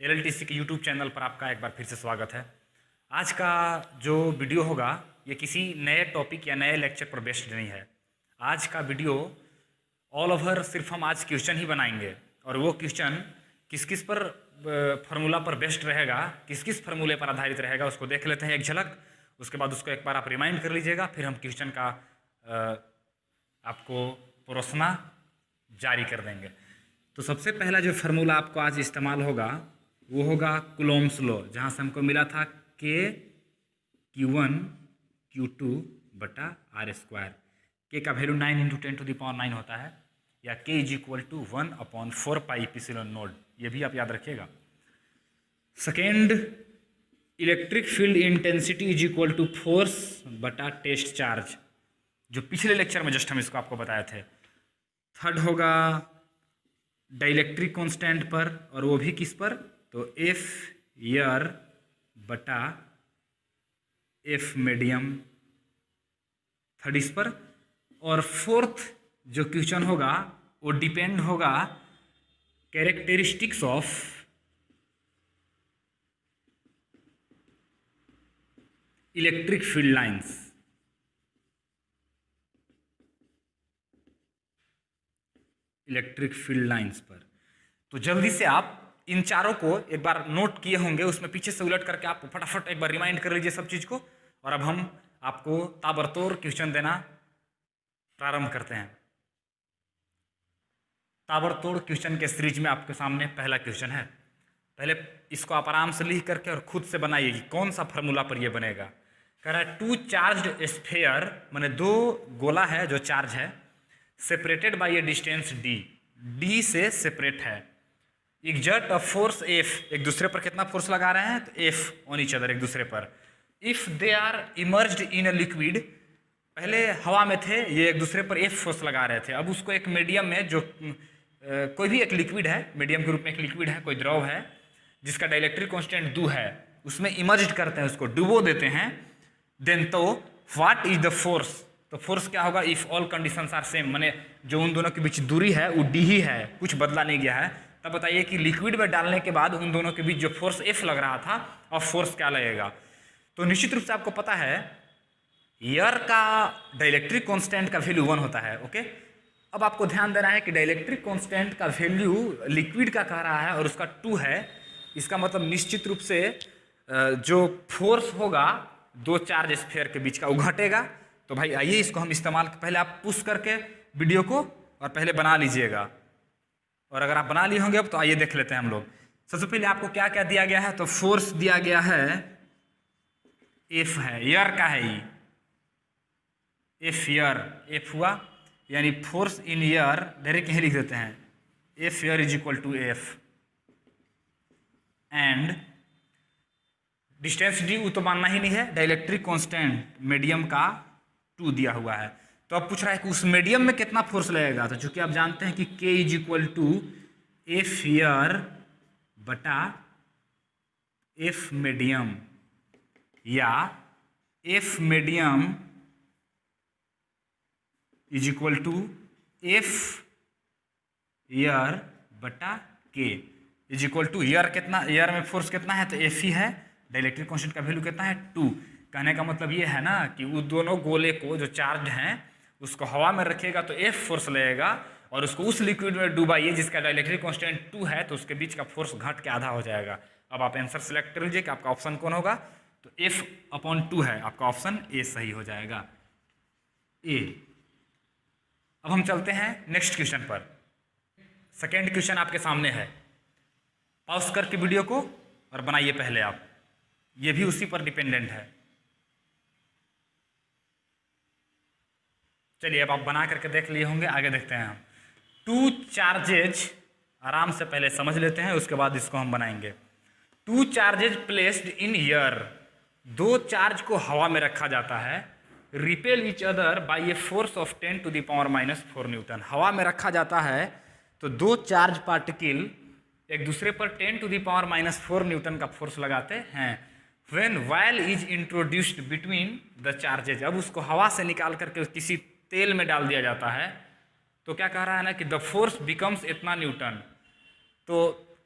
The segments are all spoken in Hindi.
एलएलटीसी के यूट्यूब चैनल पर आपका एक बार फिर से स्वागत है। आज का जो वीडियो होगा ये किसी नए टॉपिक या नए लेक्चर पर बेस्ड नहीं है। आज का वीडियो ऑल ओवर सिर्फ हम आज क्वेश्चन ही बनाएंगे और वो क्वेश्चन किस किस पर फार्मूला पर बेस्ड रहेगा, किस किस फार्मूले पर आधारित रहेगा उसको देख लेते हैं एक झलक। उसके बाद उसको एक बार आप रिमाइंड कर लीजिएगा, फिर हम क्वेश्चन का आपको परोसना जारी कर देंगे। तो सबसे पहला जो फार्मूला आपको आज इस्तेमाल होगा वो होगा कूलॉम्स लॉ, जहाँ से हमको मिला था के Q1 Q2 बटा R स्क्वायर। के का वैल्यू 9 × 10⁹ होता है, या K = 1/4πε0। ये भी आप याद रखिएगा। Second, electric field intensity = force बटा टेस्ट चार्ज, जो पिछले लेक्चर में जस्ट हम इसको आपको बताए थे। थर्ड होगा डाइलेक्ट्रिक कांस्टेंट पर, और वो भी किस पर, तो F एयर बटा F मीडियम, थर्ड इस पर। और फोर्थ जो क्वेश्चन होगा वो डिपेंड होगा characteristics of electric field lines. Electric field lines पर। तो जल्दी से आप इन चारों को एक बार नोट किए होंगे, उसमें पीछे से उलट करके आप फटाफट एक बार रिमाइंड कर लीजिए सब चीज को। और अब हम आपको ताबड़तोड़ क्वेश्चन देना प्रारंभ करते हैं। ताबड़तोड़ क्वेश्चन के सीरीज में आपके सामने पहला क्वेश्चन है। पहले इसको आप आराम से लिख करके और खुद से बनाइए कि कौन सा फार्मूला पर ये बनेगा। कह रहा है 2 चार्ज्ड स्फीयर, माने 2 गोला है जो चार्ज है, separated by A distance d से सेपरेट है, एक्सर्ट अ फोर्स F, एक दूसरे पर कितना फोर्स लगा रहे हैं, तो F ऑन ईच अदर, एक दूसरे पर। If they are immersed in a liquid, पहले हवा में थे, ये एक दूसरे पर F फोर्स लगा रहे थे, अब उसको एक मीडियम में, जो कोई भी एक लिक्विड है, मीडियम के रूप में एक लिक्विड है, कोई द्रव है जिसका डाइलेक्ट्रिक कांस्टेंट 2 है, उसमें इमर्ज्ड करते हैं, उसको डुबो देते हैं। देन तो व्हाट इज द फोर्स, तो फोर्स क्या होगा, if all conditions are same, माने जो उन दोनों के बीच दूरी है वो d ही है, कुछ बदला नहीं गया है। तब बताइए कि लिक्विड में डालने के बाद उन दोनों के बीच जो फोर्स F लग रहा था, अब फोर्स क्या लगेगा। तो निश्चित रूप से आपको पता है एयर का डाइलेक्ट्रिक कांस्टेंट का वैल्यू 1 होता है। ओके, अब आपको ध्यान देना है कि डाइलेक्ट्रिक कांस्टेंट का वैल्यू लिक्विड का कह रहा है और उसका 2 है। इसका मतलब निश्चित रूप से जो फोर्स होगा 2 चार्ज स्फीयर के बीच का वो घटेगा। तो भाई आइए इसको हम इस्तेमाल, पहले आप पुश करके वीडियो को और पहले बना लीजिएगा, और अगर आप बना लिए होंगे अब तो आइए देख लेते हैं हम लोग। सबसे पहले आपको क्या क्या दिया गया है, तो फोर्स दिया गया है F है, एयर का है ये, F एयर, F हुआ यानी फोर्स इन एयर, डायरेक्ट यही लिख देते हैं, F air = F, and distance d वो तो मानना ही नहीं है, डाइलेक्ट्रिक कांस्टेंट मीडियम का 2 दिया हुआ है। तो अब पूछ रहा है कि उस मीडियम में कितना फोर्स लगेगा, तो चूंकि आप जानते हैं कि K = F एयर बटा F मीडियम, या F मीडियम = F एयर बटा K, एयर कितना, एयर में फोर्स कितना है, तो F ही है, डाइलेक्ट्रिक कांस्टेंट का वैल्यू कितना है, 2। कहने का मतलब ये है ना कि वो दोनों गोले को जो चार्ज हैं उसको हवा में रखिएगा तो F फोर्स लगेगा, और उसको उस लिक्विड में डुबाइए जिसका डाइलेक्ट्रिक कांस्टेंट 2 है, तो उसके बीच का फोर्स घट के आधा हो जाएगा। अब आप आंसर सेलेक्ट कर लीजिए कि आपका ऑप्शन कौन होगा, तो F/2 है, आपका ऑप्शन ए सही हो जाएगा, ए। अब हम चलते हैं नेक्स्ट क्वेश्चन पर। सेकेंड क्वेश्चन आपके सामने है, पॉज करके वीडियो को और बनाइए पहले आप, ये भी उसी पर डिपेंडेंट है। चलिए अब आप बना करके देख लिए होंगे, आगे देखते हैं हम। 2 चार्जेज, आराम से पहले समझ लेते हैं, उसके बाद इसको हम बनाएंगे। 2 charges placed in air, 2 charge को हवा में रखा जाता है, repel each other by a force of 10⁻⁴ Newton. हवा में रखा जाता है तो 2 चार्ज पार्टिकल एक दूसरे पर 10⁻⁴ न्यूटन का फोर्स लगाते हैं। When oil is introduced between the charges, अब उसको हवा से निकाल करके किसी तेल में डाल दिया जाता है, तो क्या कह रहा है ना कि द फोर्स बिकम्स इतना न्यूटन। तो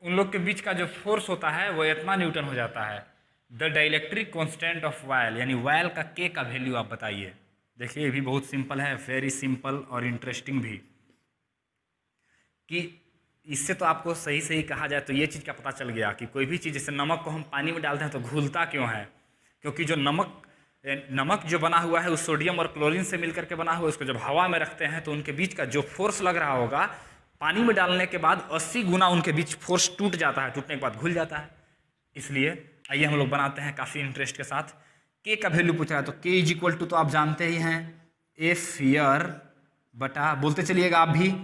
उन लोग के बीच का जो फोर्स होता है वो इतना न्यूटन हो जाता है। The dielectric constant of oil, यानी वायल का के का वैल्यू आप बताइए। देखिए ये भी बहुत सिंपल है, वेरी सिंपल और इंटरेस्टिंग भी, कि इससे तो आपको सही सही कहा जाए तो ये चीज़ का पता चल गया कि कोई भी चीज़, जैसे नमक को हम पानी में डालते हैं तो घुलता क्यों है, क्योंकि जो नमक जो बना हुआ है उस सोडियम और क्लोरीन से मिलकर के बना हुआ है, उसको जब हवा में रखते हैं तो उनके बीच का जो फोर्स लग रहा होगा, पानी में डालने के बाद 80 गुना उनके बीच फोर्स टूट जाता है, टूटने के बाद घुल जाता है। इसलिए आइए हम लोग बनाते हैं काफ़ी इंटरेस्ट के साथ। के का वैल्यू पूछ रहा है तो के इज इक्वल टू तो आप जानते ही हैं एफ ईयर बटा, बोलते चलिएगा आप भी,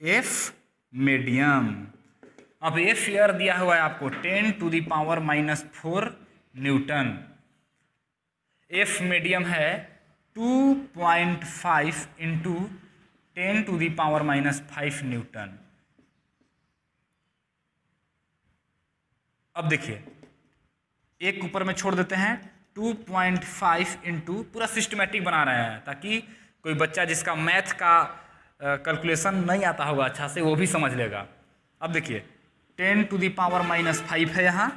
एफ मीडियम। अब एफ ईयर दिया हुआ है आपको 10⁻⁻⁴ न्यूटन, एफ मीडियम है 2.5 इंटू 10⁻⁻5 न्यूटन। अब देखिए एक ऊपर में छोड़ देते हैं, 2.5 इंटू, पूरा सिस्टमेटिक बना रहे हैं ताकि कोई बच्चा जिसका मैथ का कैलकुलेशन नहीं आता होगा अच्छा से वो भी समझ लेगा। अब देखिए 10⁻⁻5 है यहाँ,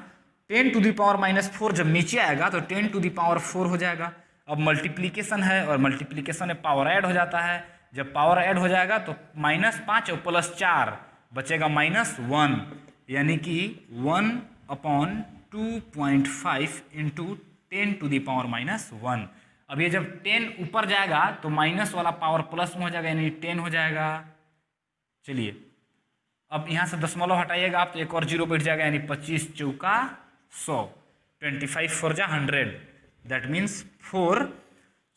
10⁻⁻4 जब नीचे आएगा तो 10⁻4 हो जाएगा। अब मल्टीप्लिकेशन है और मल्टीप्लिकेशन में पावर ऐड हो जाता है, जब पावर ऐड हो जाएगा तो -5 और +4 बचेगा -1, यानी कि 1/2.5 इंटू 10⁻⁻1। अब ये जब 10 ऊपर जाएगा तो माइनस वाला पावर प्लस में हो जाएगा, यानी 10 हो जाएगा। चलिए अब यहाँ से दशमलव हटाइएगा आप तो एक और जीरो बैठ जाएगा, यानी 25 चौका 100, 25 4 जा 100, दैट मीन्स 4।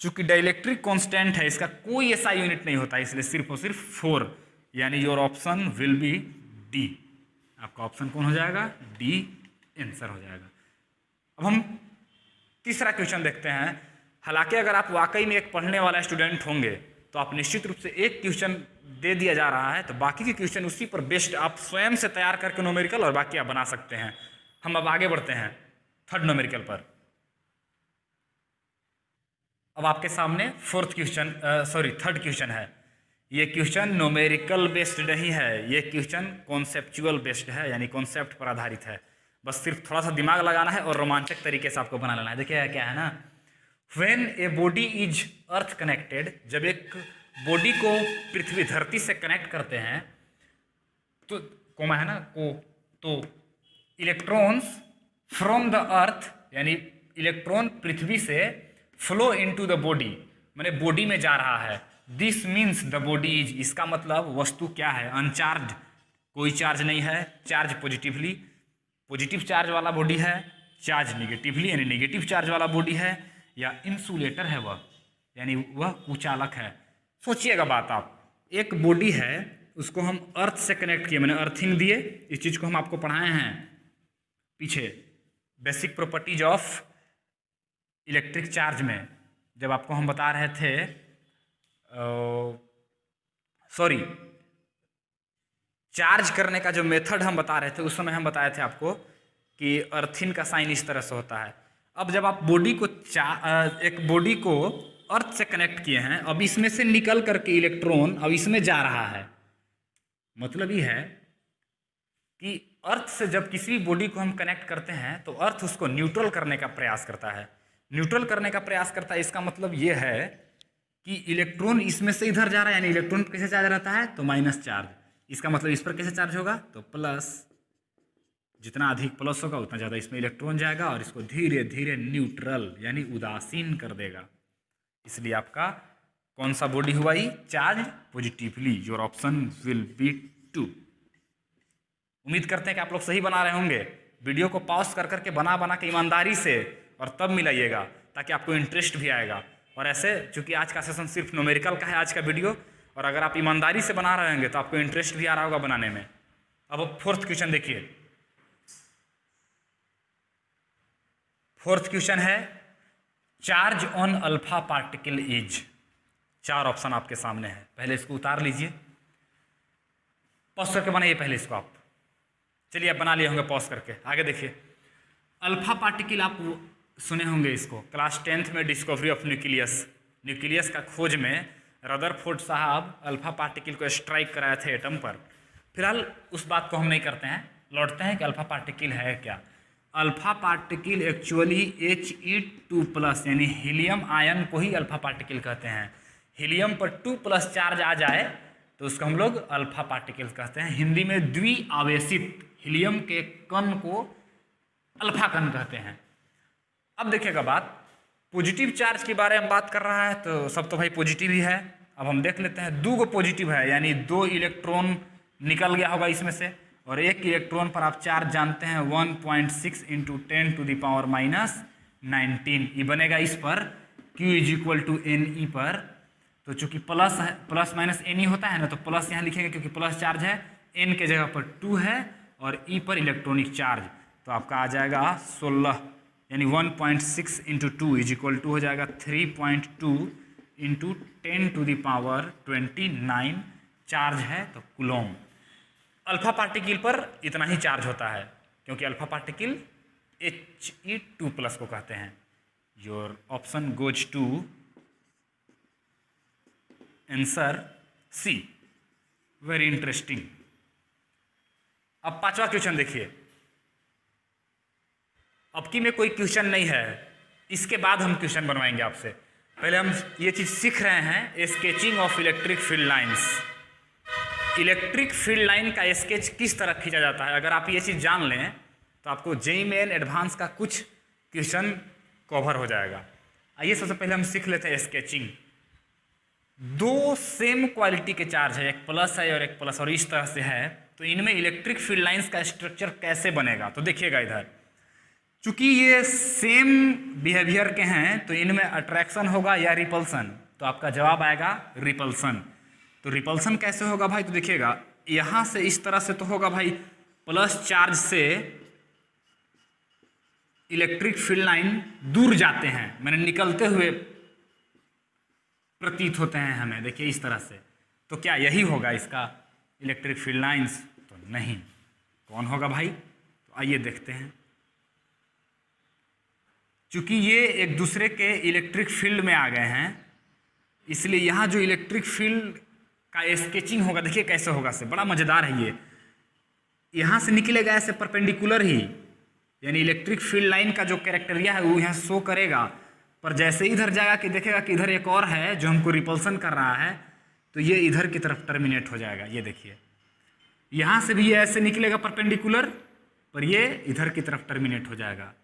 चूंकि डाइलेक्ट्रिक कांस्टेंट है, इसका कोई ऐसा यूनिट नहीं होता, इसलिए सिर्फ और सिर्फ 4, यानी your option will B D. आपका ऑप्शन कौन हो जाएगा? डी आंसर हो जाएगा। अब हम तीसरा क्वेश्चन देखते हैं। हालांकि अगर आप वाकई में एक पढ़ने वाला स्टूडेंट होंगे तो आप निश्चित रूप से एक क्वेश्चन दे दिया जा रहा है तो बाकी के क्वेश्चन उसी पर बेस्ड आप स्वयं से तैयार करके न्यूमेरिकल और बाकी आप बना सकते हैं। हम अब आगे बढ़ते हैं थर्ड न्यूमेरिकल पर। अब आपके सामने थर्ड क्वेश्चन है। ये क्वेश्चन न्यूमेरिकल बेस्ड नहीं है, ये क्वेश्चन कॉन्सेप्चुअल बेस्ड है, यानी कॉन्सेप्ट पर आधारित है। बस सिर्फ थोड़ा सा दिमाग लगाना है और रोमांचक तरीके से आपको बना लेना है। देखिए क्या है ना, when a body is earth connected, जब एक बॉडी को पृथ्वी धरती से कनेक्ट करते हैं तो कोमा है ना को, तो इलेक्ट्रॉन्स फ्रॉम द अर्थ, यानी इलेक्ट्रॉन पृथ्वी से फ्लो इनटू द बॉडी, माने बॉडी में जा रहा है। This means the body is, इसका मतलब वस्तु क्या है? अनचार्ज, कोई चार्ज नहीं है, चार्ज पॉजिटिवली, पॉजिटिव चार्ज वाला बॉडी है, चार्ज निगेटिवली यानी निगेटिव चार्ज वाला बॉडी है, या इंसुलेटर है वह, यानी वह कुचालक है। सोचिएगा बात आप, एक बॉडी है उसको हम अर्थ से कनेक्ट किए, मैंने अर्थिंग दिए, इस चीज़ को हम आपको पढ़ाए हैं पीछे basic properties of electric charge में, जब आपको हम बता रहे थे चार्ज करने का जो मेथड हम बता रहे थे उस समय हम बताए थे आपको कि अर्थिंग का साइन इस तरह से होता है। अब जब आप बॉडी को एक बॉडी को अर्थ से कनेक्ट किए हैं, अब इसमें से निकल करके इलेक्ट्रॉन अब इसमें जा रहा है, मतलब ये है कि अर्थ से जब किसी बॉडी को हम कनेक्ट करते हैं तो अर्थ उसको न्यूट्रल करने का प्रयास करता है, न्यूट्रल करने का प्रयास करता है। इसका मतलब ये है कि इलेक्ट्रॉन इसमें से इधर जा रहा है, यानी इलेक्ट्रॉन कैसे चार्ज रहता है? तो माइनस चार्ज। इसका मतलब इस पर कैसे चार्ज होगा? तो प्लस, जितना अधिक प्लस होगा उतना ज़्यादा इसमें इलेक्ट्रॉन जाएगा और इसको धीरे धीरे न्यूट्रल यानी उदासीन कर देगा। इसलिए आपका कौन सा बॉडी हुआ? ही charge positively. Your option will be 2। उम्मीद करते हैं कि आप लोग सही बना रहे होंगे। वीडियो को पॉज कर करके बना के ईमानदारी से और तब मिलाइएगा ताकि आपको इंटरेस्ट भी आएगा। और ऐसे चूंकि आज का सेशन सिर्फ न्यूमेरिकल का है आज का वीडियो, और अगर आप ईमानदारी से बना रहे होंगे तो आपको इंटरेस्ट भी आ रहा होगा बनाने में। अब फोर्थ क्वेश्चन देखिए। फोर्थ क्वेश्चन है charge on alpha particle is. 4 option आपके सामने है, पहले इसको उतार लीजिए, पॉज करके बनाइए पहले इसको आप। चलिए आप बना लिए होंगे पॉज करके, आगे देखिए। अल्फा पार्टिकल आप सुने होंगे इसको, क्लास 10th में डिस्कवरी ऑफ न्यूक्लियस का खोज में रदरफोर्ड साहब अल्फा पार्टिकल को स्ट्राइक कराए थे एटम पर। फिलहाल उस बात को हम नहीं करते हैं, लौटते हैं कि अल्फा पार्टिकल है क्या। अल्फा पार्टिकल एक्चुअली He2+ यानी हीलियम आयन को ही अल्फा पार्टिकल कहते हैं। हीलियम पर 2+ चार्ज आ जाए तो उसको हम लोग अल्फा पार्टिकल कहते हैं। हिंदी में द्विआवेशित हीलियम के कण को अल्फा कण कहते हैं। अब देखिएगा बात, पॉजिटिव चार्ज के बारे में बात कर रहा है तो सब तो भाई पॉजिटिव ही है। अब हम देख लेते हैं, 2 पॉजिटिव है यानी 2 इलेक्ट्रॉन निकल गया होगा इसमें से, और एक इलेक्ट्रॉन पर आप चार्ज जानते हैं 1.6 × 10⁻⁹ ये बनेगा इस पर Q = Ne पर। तो चूंकि प्लस है, प्लस माइनस Ne होता है ना, तो प्लस यहाँ लिखेंगे क्योंकि प्लस चार्ज है, N के जगह पर 2 है और E पर इलेक्ट्रॉनिक चार्ज, तो आपका आ जाएगा 16 यानी 1.6 × 2 = हो जाएगा 3.2 × 10⁻29 चार्ज है तो कूलॉम। अल्फा पार्टिकल पर इतना ही चार्ज होता है क्योंकि अल्फा पार्टिकल He2+ को कहते हैं। Your option goes to answer C. Very interesting. अब 5वां क्वेश्चन देखिए। अब की में कोई क्वेश्चन नहीं है, इसके बाद हम क्वेश्चन बनवाएंगे आपसे। पहले हम ये चीज़ सीख रहे हैं, sketching of electric field lines. Electric field line का स्केच किस तरह खींचा जाता है, अगर आप ये चीज़ जान लें तो आपको जेईई मेन एडवांस का कुछ क्वेश्चन कवर हो जाएगा। आइए सबसे पहले हम सीख लेते हैं स्केचिंग। 2 सेम क्वालिटी के चार्ज है, एक प्लस है और एक प्लस, और इस तरह से है, तो इनमें इलेक्ट्रिक फील्ड लाइंस का स्ट्रक्चर कैसे बनेगा। तो देखिएगा इधर, चूंकि ये सेम बिहेवियर के हैं तो इनमें अट्रैक्शन होगा या रिपल्सन, तो आपका जवाब आएगा रिपल्सन। तो रिपल्सन कैसे होगा भाई, तो देखिएगा यहाँ से इस तरह से तो होगा भाई, प्लस चार्ज से इलेक्ट्रिक फील्ड लाइन दूर जाते हैं, मैंने निकलते हुए प्रतीत होते हैं हमें, देखिए इस तरह से। तो क्या यही होगा इसका इलेक्ट्रिक फील्ड लाइंस? तो नहीं। कौन होगा भाई? तो आइए देखते हैं। चूंकि ये एक दूसरे के इलेक्ट्रिक फील्ड में आ गए हैं, इसलिए यहाँ जो इलेक्ट्रिक फील्ड का स्केचिंग होगा, देखिए कैसे होगा से, बड़ा मज़ेदार है ये। यहाँ से निकलेगा ऐसे परपेंडिकुलर ही, यानी इलेक्ट्रिक फील्ड लाइन का जो कैरेक्टरिया है वो यहाँ शो करेगा, पर जैसे ही इधर जाएगा कि देखेगा कि इधर एक और है जो हमको रिपल्सन कर रहा है, तो ये इधर की तरफ टर्मिनेट हो जाएगा। ये देखिए यहाँ से भी ये ऐसे निकलेगा परपेंडिकुलर, पर ये इधर की तरफ टर्मिनेट हो जाएगा।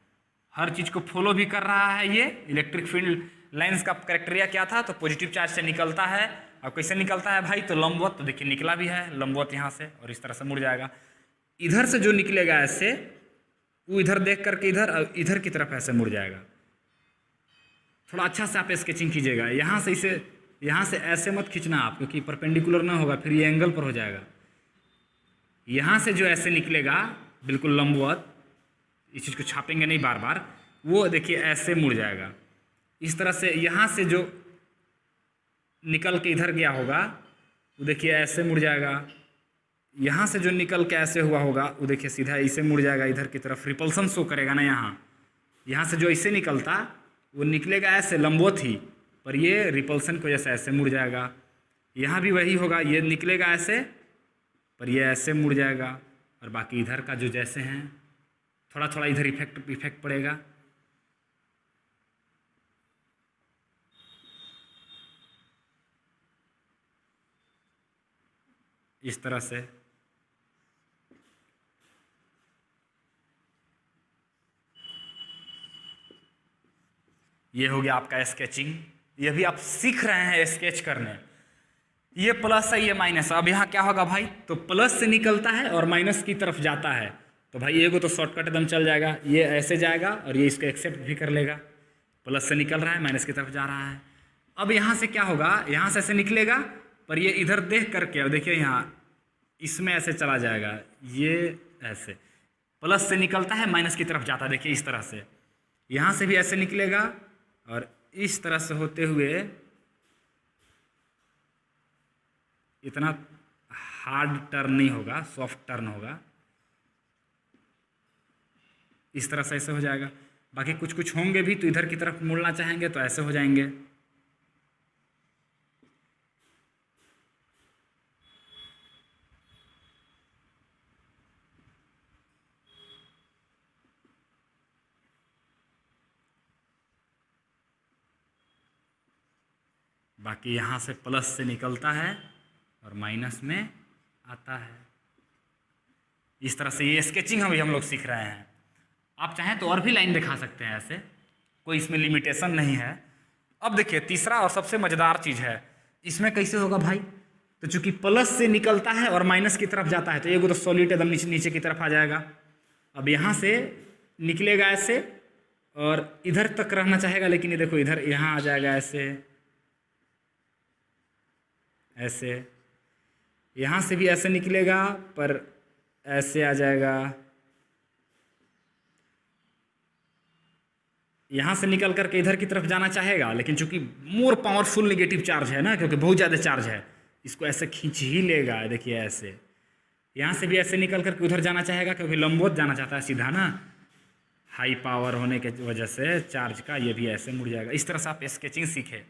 हर चीज़ को फॉलो भी कर रहा है ये। इलेक्ट्रिक फील्ड लाइंस का कैरेक्टरिया क्या था, तो पॉजिटिव चार्ज से निकलता है। और कैसे निकलता है भाई, तो लंबवत, तो देखिए निकला भी है लंबवत यहाँ से, और इस तरह से मुड़ जाएगा। इधर से जो निकलेगा ऐसे, वो इधर देख करके इधर की तरफ ऐसे मुड़ जाएगा। थोड़ा अच्छा से आप स्केचिंग कीजिएगा। यहाँ से ऐसे मत खींचना आप, क्योंकि परपेंडिकुलर ना होगा, फिर ये एंगल पर हो जाएगा। यहाँ से जो ऐसे निकलेगा बिल्कुल लंबवत, इस चीज़ को छापेंगे नहीं बार बार, वो देखिए ऐसे मुड़ जाएगा। इस तरह से यहाँ से जो निकल के इधर गया होगा वो देखिए ऐसे मुड़ जाएगा। यहाँ से जो निकल के ऐसे हुआ होगा वो देखिए सीधा इसे मुड़ जाएगा इधर की तरफ। रिपल्सन शो करेगा ना यहाँ से जो इसे निकलता वो निकलेगा ऐसे लंबवत ही, पर ये रिपल्सन की वजह से ऐसे मुड़ जाएगा। यहाँ भी वही होगा, ये निकलेगा ऐसे, पर ये ऐसे मुड़ जाएगा। और बाकी इधर का जो जैसे हैं, थोड़ा थोड़ा इधर इफेक्ट पड़ेगा। इस तरह से ये हो गया आपका स्केचिंग। ये भी आप सीख रहे हैं स्केच करने। ये प्लस है, ये माइनस। अब यहाँ क्या होगा भाई, तो प्लस से निकलता है और माइनस की तरफ जाता है, तो भाई एगो तो शॉर्टकट एकदम चल जाएगा, ये ऐसे जाएगा और ये इसको एक्सेप्ट भी कर लेगा। प्लस से निकल रहा है, माइनस की तरफ जा रहा है। अब यहाँ से क्या होगा, यहाँ से ऐसे निकलेगा, पर ये इधर देख करके, और देखिए यहाँ इसमें ऐसे चला जाएगा, ये ऐसे प्लस से निकलता है माइनस की तरफ जाता है। देखिए इस तरह से यहाँ से भी ऐसे निकलेगा और इस तरह से होते हुए इतना हार्ड टर्न नहीं होगा, सॉफ्ट टर्न होगा। इस तरह से ऐसे हो जाएगा। बाकी कुछ कुछ होंगे भी तो इधर की तरफ मुड़ना चाहेंगे तो ऐसे हो जाएंगे। बाकी यहाँ से प्लस से निकलता है और माइनस में आता है। इस तरह से ये स्केचिंग हम लोग सीख रहे हैं। आप चाहें तो और भी लाइन दिखा सकते हैं, ऐसे कोई इसमें लिमिटेशन नहीं है। अब देखिए तीसरा और सबसे मज़ेदार चीज़ है, इसमें कैसे होगा भाई, तो चूंकि प्लस से निकलता है और माइनस की तरफ जाता है तो ये तो सॉलिड एकदम नीचे नीचे की तरफ आ जाएगा। अब यहाँ से निकलेगा ऐसे और इधर तक रहना चाहेगा, लेकिन ये देखो इधर यहाँ आ जाएगा ऐसे, ऐसे यहाँ से भी ऐसे निकलेगा पर ऐसे आ जाएगा, यहाँ से निकल करके इधर की तरफ जाना चाहेगा, लेकिन चूंकि मोर पावरफुल नेगेटिव चार्ज है ना, क्योंकि बहुत ज़्यादा चार्ज है, इसको ऐसे खींच ही लेगा। देखिए ऐसे यहाँ से भी ऐसे निकल करके उधर जाना चाहेगा, क्योंकि लंबवत जाना चाहता है सीधा ना, हाई पावर होने के वजह से चार्ज का, ये भी ऐसे मुड़ जाएगा। इस तरह से आप स्केचिंग सीखे।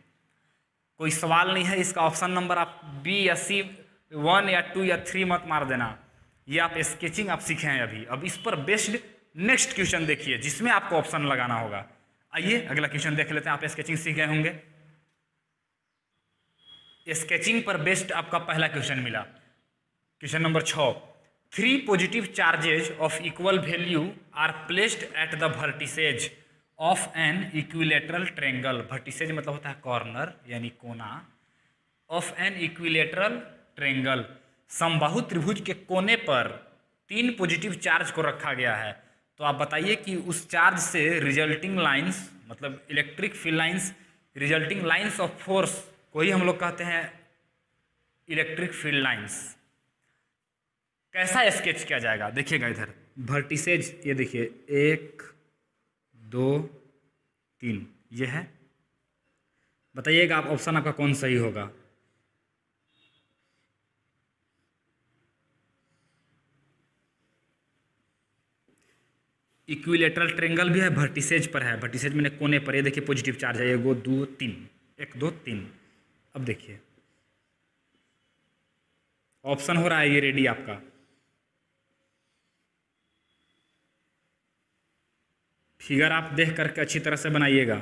कोई सवाल नहीं है, इसका ऑप्शन नंबर आप बी या सी 1 या 2 या 3 मत मार देना। ये आप स्केचिंग आप सीखे हैं अभी। अब इस पर बेस्ड नेक्स्ट क्वेश्चन देखिए जिसमें आपको ऑप्शन लगाना होगा। आइए अगला क्वेश्चन देख लेते हैं। आप स्केचिंग सीख गए होंगे। स्केचिंग पर बेस्ड आपका पहला क्वेश्चन मिला, question number 6। 3 positive charges of equal value are placed at the vertices of an equilateral triangle. Vertices मतलब होता है कॉर्नर यानी कोना, ऑफ एन इक्विलेटरल ट्रायंगल, समबाहु त्रिभुज के कोने पर 3 पॉजिटिव चार्ज को रखा गया है। तो आप बताइए कि उस चार्ज से रिजल्टिंग लाइंस, मतलब electric field lines, resulting lines of force को ही हम लोग कहते हैं इलेक्ट्रिक फील्ड लाइंस। कैसा स्केच किया जाएगा देखिएगा इधर, वर्टिसेज ये देखिए 1 2 3 ये है। बताइएगा आप ऑप्शन आपका कौन सही होगा। इक्विलेटरल ट्रायंगल भी है, वर्टिसेज पर है, वर्टिसेज मैंने कोने पर, ये देखिए पॉजिटिव चार्ज है 1 2 3 1 2 3। अब देखिए ऑप्शन हो रहा है ये रेडी आपका। फिगर आप देख करके अच्छी तरह से बनाइएगा।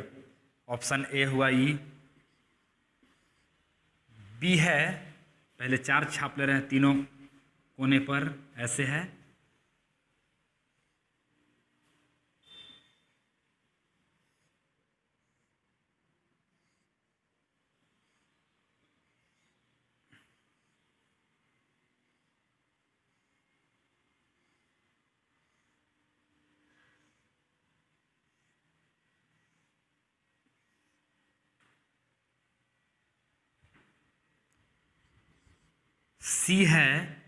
ऑप्शन ए हुआ ई, बी है, पहले चार्ज छाप ले रहे हैं तीनों कोने पर, ऐसे है। सी है,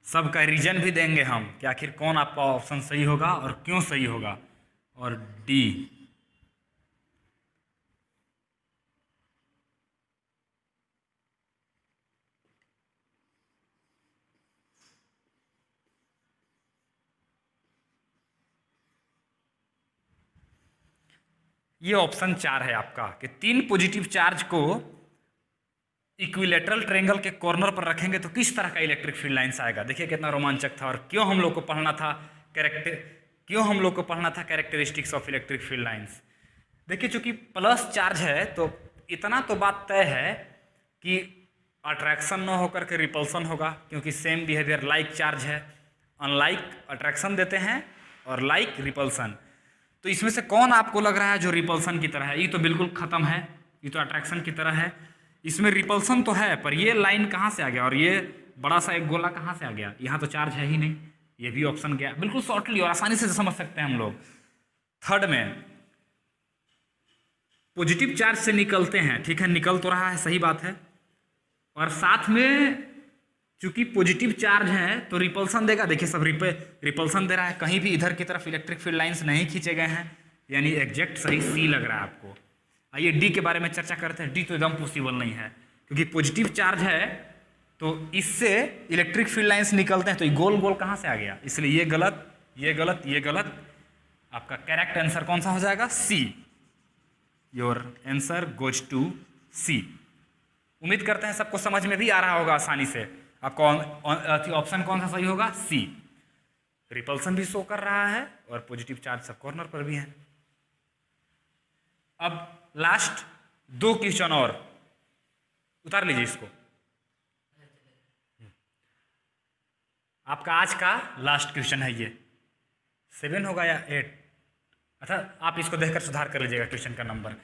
सबका रीजन भी देंगे हम कि आखिर कौन आपका ऑप्शन सही होगा और क्यों सही होगा। और डी, ये ऑप्शन 4 है आपका कि 3 पॉजिटिव चार्ज को इक्विलेटरल ट्रायंगल के कॉर्नर पर रखेंगे तो किस तरह का इलेक्ट्रिक फील्ड लाइंस आएगा। देखिए कितना रोमांचक था। और क्यों हम लोग को पढ़ना था characteristics of electric field lines. देखिए चूंकि प्लस चार्ज है तो इतना तो बात तय है कि अट्रैक्शन न होकर के रिपल्सन होगा, क्योंकि सेम बिहेवियर लाइक चार्ज है। अनलाइक अट्रैक्शन देते हैं और लाइक रिपल्सन। तो इसमें से कौन आपको लग रहा है जो रिपल्सन की तरह है। ये तो बिल्कुल ख़त्म है, ये तो अट्रैक्शन की तरह है। इसमें रिपल्सन तो है पर ये लाइन कहाँ से आ गया और ये बड़ा सा एक गोला कहाँ से आ गया। यहाँ तो चार्ज है ही नहीं, ये भी ऑप्शन गया। बिल्कुल शॉर्टली और आसानी से समझ सकते हैं हम लोग। थर्ड में पॉजिटिव चार्ज से निकलते हैं, ठीक है, निकल तो रहा है, सही बात है। और साथ में चूंकि पॉजिटिव चार्ज है तो रिपल्सन देगा। देखिए सब रिपल्सन दे रहा है, कहीं भी इधर की तरफ इलेक्ट्रिक फील्ड लाइंस नहीं खींचे गए हैं, यानी एग्जैक्ट सही सी लग रहा है आपको। आइए डी के बारे में चर्चा करते हैं। डी तो एकदम पॉसिबल नहीं है, क्योंकि पॉजिटिव चार्ज है तो इससे इलेक्ट्रिक फील्ड लाइंस निकलते हैं, तो ये गोल गोल कहाँ से आ गया, इसलिए ये गलत, ये गलत, ये गलत। आपका करेक्ट आंसर कौन सा हो जाएगा, सी। योर आंसर गोज टू सी। उम्मीद करते हैं सबको समझ में भी आ रहा होगा आसानी से। आपका ऑप्शन कौन सा सही होगा, सी। रिपल्सन भी शो कर रहा है और पॉजिटिव चार्ज सब कॉर्नर पर भी है। अब लास्ट 2 क्वेश्चन और उतार लीजिए इसको। आपका आज का लास्ट क्वेश्चन है ये, 7 होगा या 8। अच्छा, आप इसको देखकर सुधार कर लीजिएगा क्वेश्चन का नंबर।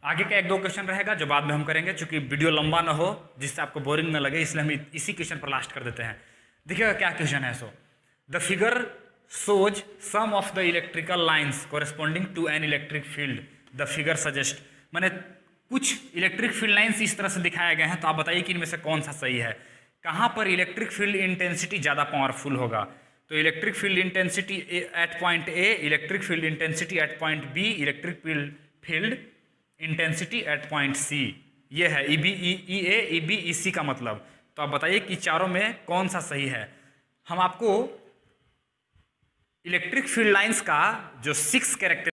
आगे का 1-2 क्वेश्चन रहेगा जो बाद में हम करेंगे, चूंकि वीडियो लंबा ना हो जिससे आपको बोरिंग ना लगे, इसलिए हम इसी क्वेश्चन पर लास्ट कर देते हैं। देखिएगा क्या क्वेश्चन है। So the figure shows some of the electrical lines corresponding to an electric field the figure suggest. मैंने कुछ इलेक्ट्रिक फील्ड लाइन्स इस तरह से दिखाए गए हैं, तो आप बताइए कि इनमें से कौन सा सही है। कहाँ पर इलेक्ट्रिक फील्ड इंटेंसिटी ज़्यादा पावरफुल होगा, तो electric field intensity at point A, electric field intensity at point B, electric field intensity at point C. ये है ई ए ई बी ई सी का मतलब। तो आप बताइए कि चारों में कौन सा सही है। हम आपको इलेक्ट्रिक फील्ड लाइंस का जो 6 कैरेक्टर